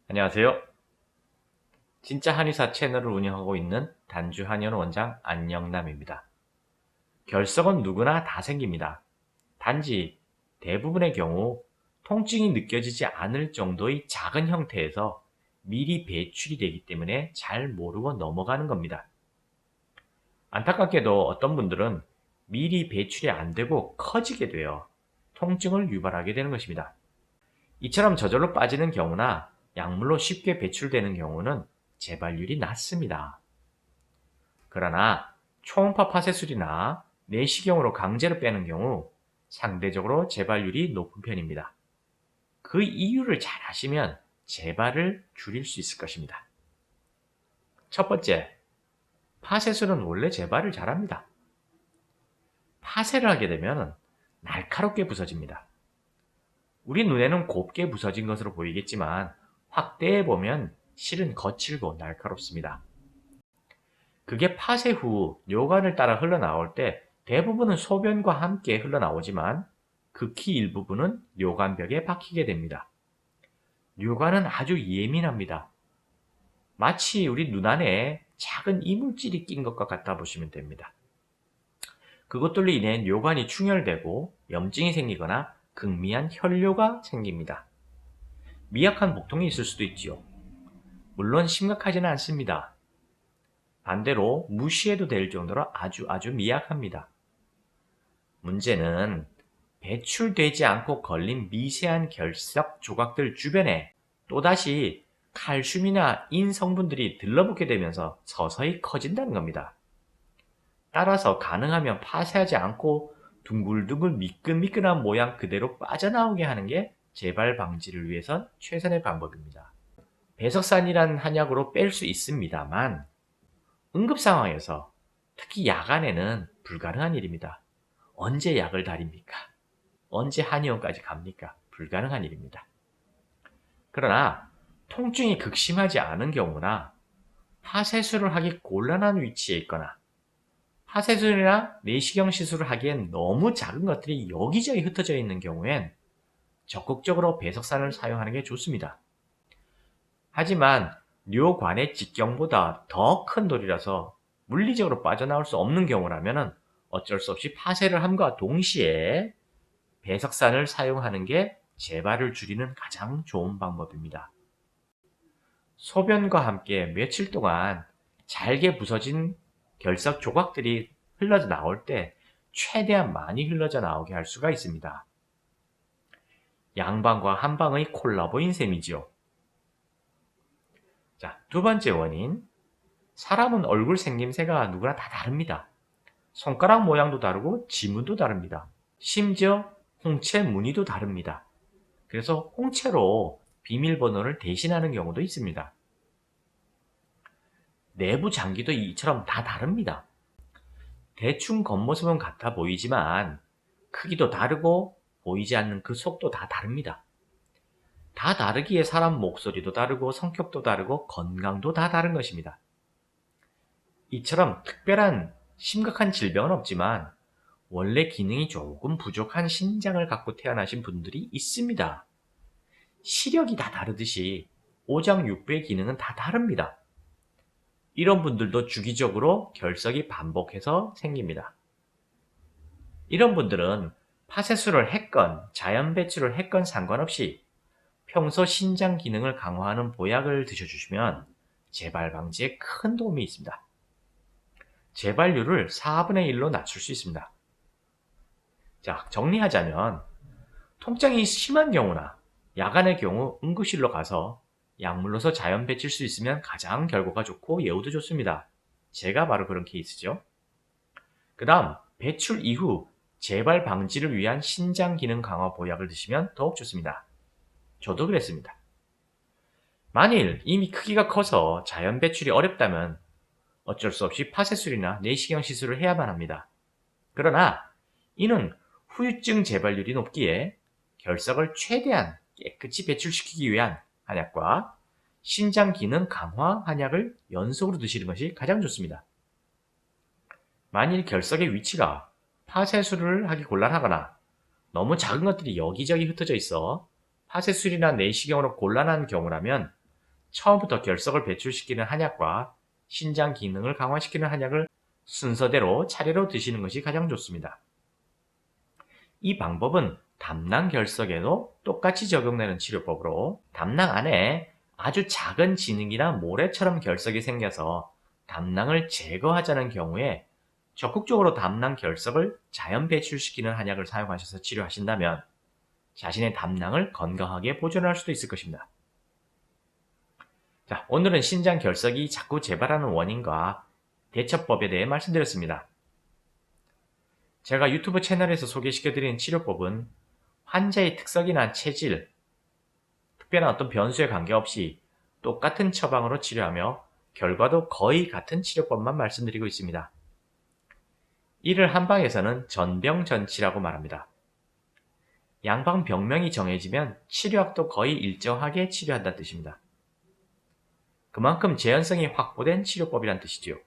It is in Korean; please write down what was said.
안녕하세요. 진짜 한의사 채널을 운영하고 있는 단주 한의원 원장 안영남입니다. 결석은 누구나 다 생깁니다. 단지 대부분의 경우 통증이 느껴지지 않을 정도의 작은 형태에서 미리 배출이 되기 때문에 잘 모르고 넘어가는 겁니다. 안타깝게도 어떤 분들은 미리 배출이 안 되고 커지게 되어 통증을 유발하게 되는 것입니다. 이처럼 저절로 빠지는 경우나 약물로 쉽게 배출되는 경우는 재발률이 낮습니다. 그러나 초음파 파쇄술이나 내시경으로 강제로 빼는 경우 상대적으로 재발률이 높은 편입니다. 그 이유를 잘 아시면 재발을 줄일 수 있을 것입니다. 첫 번째, 파쇄술은 원래 재발을 잘합니다. 파쇄를 하게 되면 날카롭게 부서집니다. 우리 눈에는 곱게 부서진 것으로 보이겠지만 확대해 보면 실은 거칠고 날카롭습니다. 그게 파쇄 후 뇨관을 따라 흘러나올 때 대부분은 소변과 함께 흘러나오지만 극히 일부분은 뇨관벽에 박히게 됩니다. 뇨관은 아주 예민합니다. 마치 우리 눈 안에 작은 이물질이 낀 것과 같다 보시면 됩니다. 그것들로 인해 뇨관이 충혈되고 염증이 생기거나 극미한 혈뇨가 생깁니다. 미약한 복통이 있을 수도 있지요. 물론 심각하지는 않습니다. 반대로 무시해도 될 정도로 아주 미약합니다. 문제는 배출되지 않고 걸린 미세한 결석 조각들 주변에 또다시 칼슘이나 인 성분들이 들러붙게 되면서 서서히 커진다는 겁니다. 따라서 가능하면 파쇄하지 않고 둥글둥글 미끈미끈한 모양 그대로 빠져나오게 하는 게 재발 방지를 위해선 최선의 방법입니다. 배석산이란 한약으로 뺄 수 있습니다만 응급 상황에서 특히 야간에는 불가능한 일입니다. 언제 약을 다립니까? 언제 한의원까지 갑니까? 불가능한 일입니다. 그러나 통증이 극심하지 않은 경우나 파쇄술을 하기 곤란한 위치에 있거나 파쇄술이나 내시경 시술을 하기엔 너무 작은 것들이 여기저기 흩어져 있는 경우엔 적극적으로 배석산을 사용하는 게 좋습니다. 하지만 뇨관의 직경보다 더 큰 돌이라서 물리적으로 빠져나올 수 없는 경우라면 어쩔 수 없이 파쇄를 함과 동시에 배석산을 사용하는 게 재발을 줄이는 가장 좋은 방법입니다. 소변과 함께 며칠 동안 잘게 부서진 결석 조각들이 흘러져 나올 때 최대한 많이 흘러져 나오게 할 수가 있습니다. 양방과 한방의 콜라보인 셈이지요. 자, 두 번째 원인. 사람은 얼굴 생김새가 누구나 다 다릅니다. 손가락 모양도 다르고 지문도 다릅니다. 심지어 홍채 무늬도 다릅니다. 그래서 홍채로 비밀번호를 대신하는 경우도 있습니다. 내부 장기도 이처럼 다 다릅니다. 대충 겉모습은 같아 보이지만 크기도 다르고 보이지 않는 그 속도 다 다릅니다. 다 다르기에 사람 목소리도 다르고 성격도 다르고 건강도 다 다른 것입니다. 이처럼 특별한 심각한 질병은 없지만 원래 기능이 조금 부족한 신장을 갖고 태어나신 분들이 있습니다. 시력이 다 다르듯이 오장육부의 기능은 다 다릅니다. 이런 분들도 주기적으로 결석이 반복해서 생깁니다. 이런 분들은 파쇄술을 했건 자연 배출을 했건 상관없이 평소 신장 기능을 강화하는 보약을 드셔주시면 재발 방지에 큰 도움이 있습니다. 재발률을 4분의 1로 낮출 수 있습니다. 자, 정리하자면 통증이 심한 경우나 야간의 경우 응급실로 가서 약물로서 자연 배칠 수 있으면 가장 결과가 좋고 예후도 좋습니다. 제가 바로 그런 케이스죠. 그 다음 배출 이후 재발 방지를 위한 신장 기능 강화 보약을 드시면 더욱 좋습니다. 저도 그랬습니다. 만일 이미 크기가 커서 자연 배출이 어렵다면 어쩔 수 없이 파쇄술이나 내시경 시술을 해야만 합니다. 그러나 이는 후유증 재발률이 높기에 결석을 최대한 깨끗이 배출시키기 위한 한약과 신장 기능 강화 한약을 연속으로 드시는 것이 가장 좋습니다. 만일 결석의 위치가 파쇄술을 하기 곤란하거나 너무 작은 것들이 여기저기 흩어져 있어 파쇄술이나 내시경으로 곤란한 경우라면 처음부터 결석을 배출시키는 한약과 신장 기능을 강화시키는 한약을 순서대로 차례로 드시는 것이 가장 좋습니다. 이 방법은 담낭 결석에도 똑같이 적용되는 치료법으로 담낭 안에 아주 작은 진흙이나 모래처럼 결석이 생겨서 담낭을 제거하자는 경우에 적극적으로 담낭 결석을 자연 배출시키는 한약을 사용하셔서 치료하신다면 자신의 담낭을 건강하게 보존할 수도 있을 것입니다. 자, 오늘은 신장 결석이 자꾸 재발하는 원인과 대처법에 대해 말씀드렸습니다. 제가 유튜브 채널에서 소개시켜드리는 치료법은 환자의 특성이나 체질, 특별한 어떤 변수에 관계없이 똑같은 처방으로 치료하며 결과도 거의 같은 치료법만 말씀드리고 있습니다. 이를 한방에서는 전병전치라고 말합니다. 양방 병명이 정해지면 치료학도 거의 일정하게 치료한다는 뜻입니다. 그만큼 재현성이 확보된 치료법이란 뜻이지요.